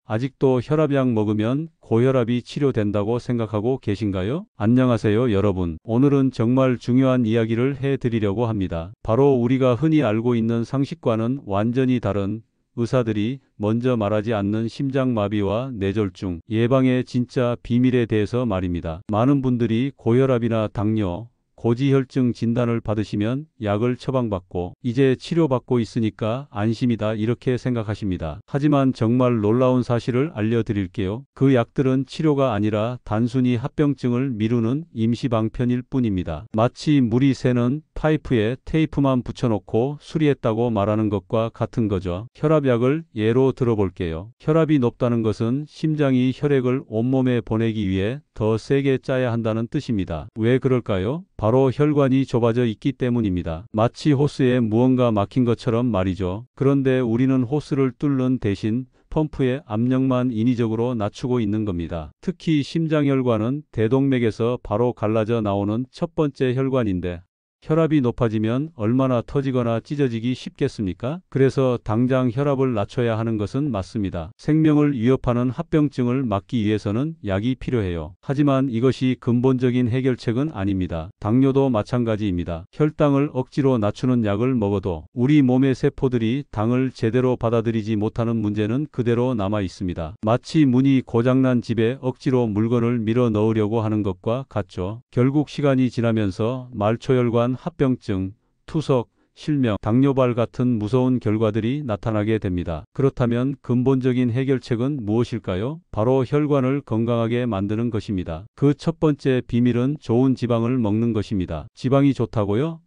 아직도 혈압약 먹으면 고혈압이 치료된다고 생각하고 계신가요? 안녕하세요 여러분. 오늘은 정말 중요한 이야기를 해드리려고 합니다. 바로 우리가 흔히 알고 있는 상식과는 완전히 다른 의사들이 먼저 말하지 않는 심장마비와 뇌졸중 예방의 진짜 비밀에 대해서 말입니다. 많은 분들이 고혈압이나 당뇨, 고지혈증 진단을 받으시면 약을 처방받고 이제 치료받고 있으니까 안심이다 이렇게 생각하십니다. 하지만 정말 놀라운 사실을 알려드릴게요. 그 약들은 치료가 아니라 단순히 합병증을 미루는 임시방편일 뿐입니다. 마치 물이 새는 파이프에 테이프만 붙여놓고 수리했다고 말하는 것과 같은 거죠. 혈압약을 예로 들어볼게요. 혈압이 높다는 것은 심장이 혈액을 온몸에 보내기 위해 더 세게 짜야 한다는 뜻입니다. 왜 그럴까요? 바로 혈관이 좁아져 있기 때문입니다. 마치 호스에 무언가 막힌 것처럼 말이죠. 그런데 우리는 호스를 뚫는 대신 펌프의 압력만 인위적으로 낮추고 있는 겁니다. 특히 심장혈관은 대동맥에서 바로 갈라져 나오는 첫 번째 혈관인데 혈압이 높아지면 얼마나 터지거나 찢어지기 쉽겠습니까? 그래서 당장 혈압을 낮춰야 하는 것은 맞습니다. 생명을 위협하는 합병증을 막기 위해서는 약이 필요해요. 하지만 이것이 근본적인 해결책은 아닙니다. 당뇨도 마찬가지입니다. 혈당을 억지로 낮추는 약을 먹어도 우리 몸의 세포들이 당을 제대로 받아들이지 못하는 문제는 그대로 남아 있습니다. 마치 문이 고장난 집에 억지로 물건을 밀어 넣으려고 하는 것과 같죠. 결국 시간이 지나면서 말초혈관 합병증, 투석, 실명, 당뇨발 같은 무서운 결과들이 나타나게 됩니다. 그렇다면 근본적인 해결책은 무엇일까요? 바로 혈관을 건강하게 만드는 것입니다. 그 첫 번째 비밀은 좋은 지방을 먹는 것입니다. 지방이 좋다고요?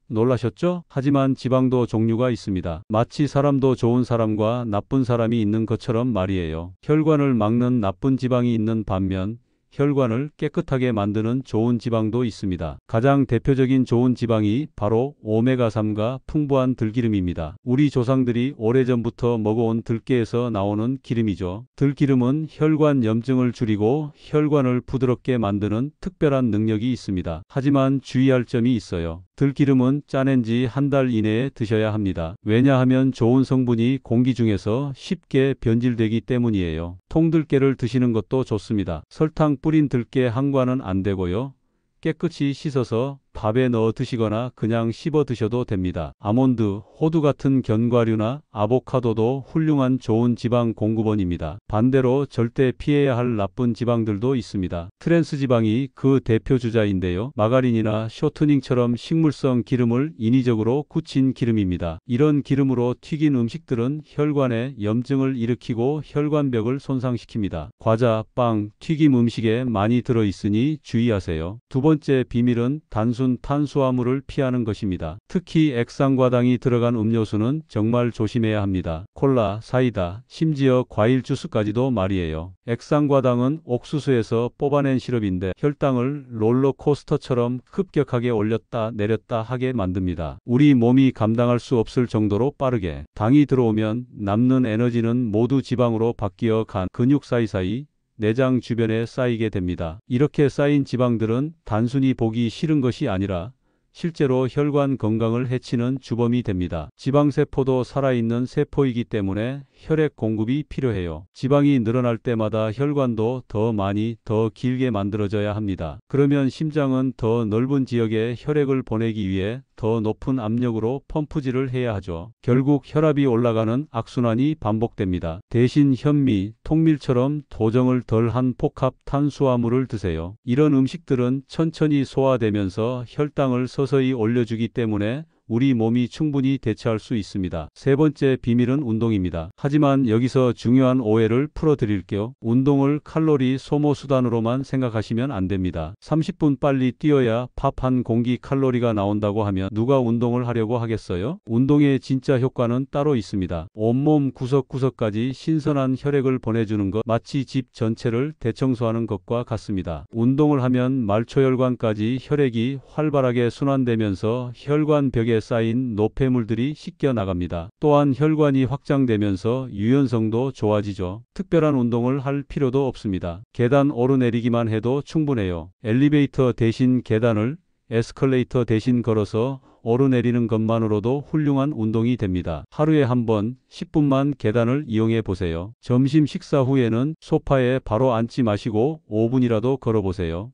놀라셨죠? 하지만 지방도 종류가 있습니다. 마치 사람도 좋은 사람과 나쁜 사람이 있는 것처럼 말이에요. 혈관을 막는 나쁜 지방이 있는 반면 혈관을 깨끗하게 만드는 좋은 지방도 있습니다. 가장 대표적인 좋은 지방이 바로 오메가3가 풍부한 들기름입니다. 우리 조상들이 오래전부터 먹어온 들깨에서 나오는 기름이죠. 들기름은 혈관 염증을 줄이고 혈관을 부드럽게 만드는 특별한 능력이 있습니다. 하지만 주의할 점이 있어요. 들기름은 짜낸 지 한 달 이내에 드셔야 합니다. 왜냐하면 좋은 성분이 공기 중에서 쉽게 변질되기 때문이에요. 통들깨를 드시는 것도 좋습니다. 설탕 뿌린 들깨 한 관은 안 되고요. 깨끗이 씻어서 밥에 넣어 드시거나 그냥 씹어 드셔도 됩니다. 아몬드, 호두 같은 견과류나 아보카도도 훌륭한 좋은 지방 공급원입니다. 반대로 절대 피해야 할 나쁜 지방들도 있습니다. 트랜스 지방이 그 대표 주자인데요. 마가린이나 쇼트닝처럼 식물성 기름을 인위적으로 굳힌 기름입니다. 이런 기름으로 튀긴 음식들은 혈관에 염증을 일으키고 혈관벽을 손상시킵니다. 과자, 빵, 튀김 음식에 많이 들어있으니 주의하세요. 두 번째 비밀은 단순 탄수화물을 피하는 것입니다. 특히 액상과당이 들어간 음료수는 정말 조심해야 합니다. 콜라, 사이다, 심지어 과일 주스까지도 말이에요. 액상과당은 옥수수에서 뽑아낸 시럽인데 혈당을 롤러코스터처럼 급격하게 올렸다 내렸다 하게 만듭니다. 우리 몸이 감당할 수 없을 정도로 빠르게 당이 들어오면 남는 에너지는 모두 지방으로 바뀌어 간 근육 사이사이 내장 주변에 쌓이게 됩니다. 이렇게 쌓인 지방들은 단순히 보기 싫은 것이 아니라 실제로 혈관 건강을 해치는 주범이 됩니다. 지방세포도 살아있는 세포이기 때문에 혈액 공급이 필요해요. 지방이 늘어날 때마다 혈관도 더 많이 더 길게 만들어져야 합니다. 그러면 심장은 더 넓은 지역에 혈액을 보내기 위해 더 높은 압력으로 펌프질을 해야 하죠. 결국 혈압이 올라가는 악순환이 반복됩니다. 대신 현미, 통밀처럼 도정을 덜한 복합 탄수화물을 드세요. 이런 음식들은 천천히 소화되면서 혈당을 서서히 올려주기 때문에 우리 몸이 충분히 대처할 수 있습니다. 세 번째 비밀은 운동입니다. 하지만 여기서 중요한 오해를 풀어드릴게요. 운동을 칼로리 소모 수단으로만 생각하시면 안 됩니다. 30분 빨리 뛰어야 밥 한 공기 칼로리가 나온다고 하면 누가 운동을 하려고 하겠어요? 운동의 진짜 효과는 따로 있습니다. 온몸 구석구석까지 신선한 혈액을 보내주는 것, 마치 집 전체를 대청소하는 것과 같습니다. 운동을 하면 말초혈관까지 혈액이 활발하게 순환되면서 혈관벽에 쌓인 노폐물들이 씻겨 나갑니다. 또한 혈관이 확장되면서 유연성도 좋아지죠. 특별한 운동을 할 필요도 없습니다. 계단 오르내리기만 해도 충분해요. 엘리베이터 대신 계단을 에스컬레이터 대신 걸어서 오르내리는 것만으로도 훌륭한 운동이 됩니다. 하루에 한 번 10분만 계단을 이용해 보세요. 점심 식사 후에는 소파에 바로 앉지 마시고 5분이라도 걸어보세요.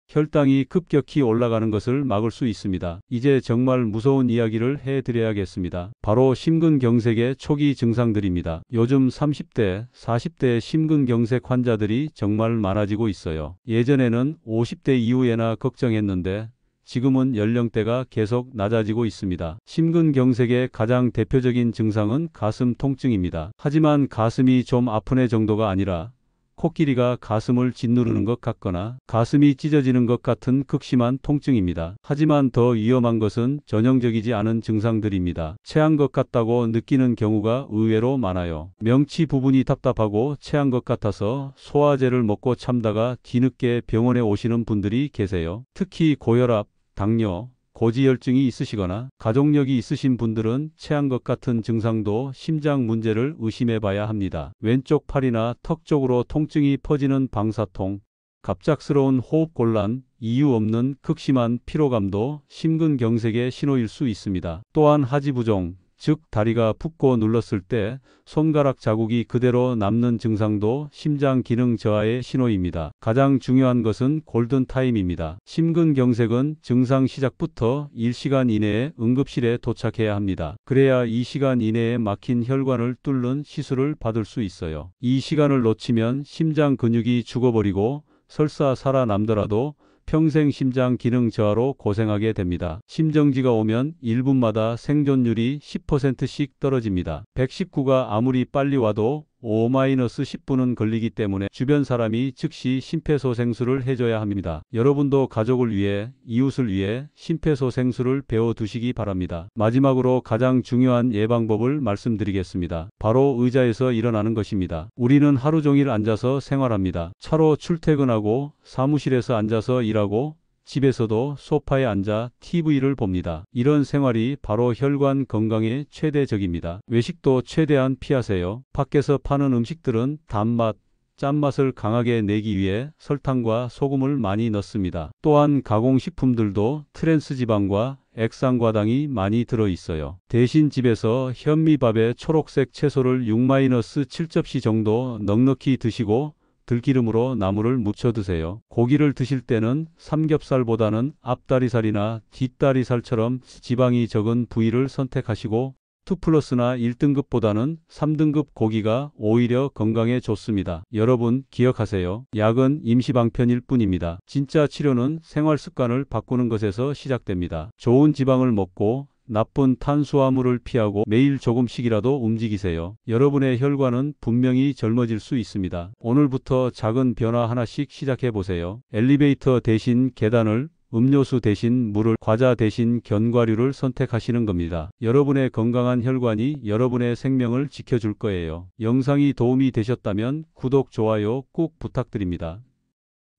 혈당이 급격히 올라가는 것을 막을 수 있습니다. 이제 정말 무서운 이야기를 해드려야겠습니다. 바로 심근경색의 초기 증상들입니다. 요즘 30대, 40대 심근경색 환자들이 정말 많아지고 있어요. 예전에는 50대 이후에나 걱정했는데 지금은 연령대가 계속 낮아지고 있습니다. 심근경색의 가장 대표적인 증상은 가슴 통증입니다. 하지만 가슴이 좀 아프네 정도가 아니라 코끼리가 가슴을 짓누르는 것 같거나 가슴이 찢어지는 것 같은 극심한 통증입니다. 하지만 더 위험한 것은 전형적이지 않은 증상들입니다. 체한 것 같다고 느끼는 경우가 의외로 많아요. 명치 부분이 답답하고 체한 것 같아서 소화제를 먹고 참다가 뒤늦게 병원에 오시는 분들이 계세요. 특히 고혈압, 당뇨, 고지혈증이 있으시거나 가족력이 있으신 분들은 체한 것 같은 증상도 심장 문제를 의심해 봐야 합니다. 왼쪽 팔이나 턱 쪽으로 통증이 퍼지는 방사통, 갑작스러운 호흡곤란, 이유 없는 극심한 피로감도 심근경색의 신호일 수 있습니다. 또한 하지부종, 즉 다리가 붓고 눌렀을 때 손가락 자국이 그대로 남는 증상도 심장 기능 저하의 신호입니다. 가장 중요한 것은 골든타임입니다. 심근경색은 증상 시작부터 1시간 이내에 응급실에 도착해야 합니다. 그래야 이 시간 이내에 막힌 혈관을 뚫는 시술을 받을 수 있어요. 이 시간을 놓치면 심장 근육이 죽어버리고 설사 살아남더라도 평생 심장 기능 저하로 고생하게 됩니다. 심정지가 오면 1분마다 생존율이 10%씩 떨어집니다. 119가 아무리 빨리 와도 5-10분은 걸리기 때문에 주변 사람이 즉시 심폐소생술을 해줘야 합니다. 여러분도 가족을 위해, 이웃을 위해 심폐소생술을 배워두시기 바랍니다. 마지막으로 가장 중요한 예방법을 말씀드리겠습니다. 바로 의자에서 일어나는 것입니다. 우리는 하루 종일 앉아서 생활합니다. 차로 출퇴근하고 사무실에서 앉아서 일하고 집에서도 소파에 앉아 TV를 봅니다. 이런 생활이 바로 혈관 건강에 최대적입니다. 외식도 최대한 피하세요. 밖에서 파는 음식들은 단맛, 짠맛을 강하게 내기 위해 설탕과 소금을 많이 넣습니다. 또한 가공식품들도 트랜스지방과 액상과당이 많이 들어있어요. 대신 집에서 현미밥에 초록색 채소를 6-7접시 정도 넉넉히 드시고 들기름으로 나물을 무쳐 드세요. 고기를 드실 때는 삼겹살보다는 앞다리살이나 뒷다리살처럼 지방이 적은 부위를 선택하시고 2+나 1등급보다는 3등급 고기가 오히려 건강에 좋습니다. 여러분 기억하세요. 약은 임시방편일 뿐입니다. 진짜 치료는 생활 습관을 바꾸는 것에서 시작됩니다. 좋은 지방을 먹고 나쁜 탄수화물을 피하고 매일 조금씩이라도 움직이세요. 여러분의 혈관은 분명히 젊어질 수 있습니다. 오늘부터 작은 변화 하나씩 시작해 보세요. 엘리베이터 대신 계단을, 음료수 대신 물을, 과자 대신 견과류를 선택하시는 겁니다. 여러분의 건강한 혈관이 여러분의 생명을 지켜줄 거예요. 영상이 도움이 되셨다면 구독, 좋아요 꼭 부탁드립니다.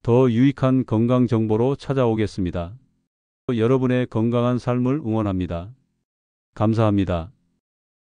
더 유익한 건강 정보로 찾아오겠습니다. 여러분의 건강한 삶을 응원합니다. 감사합니다.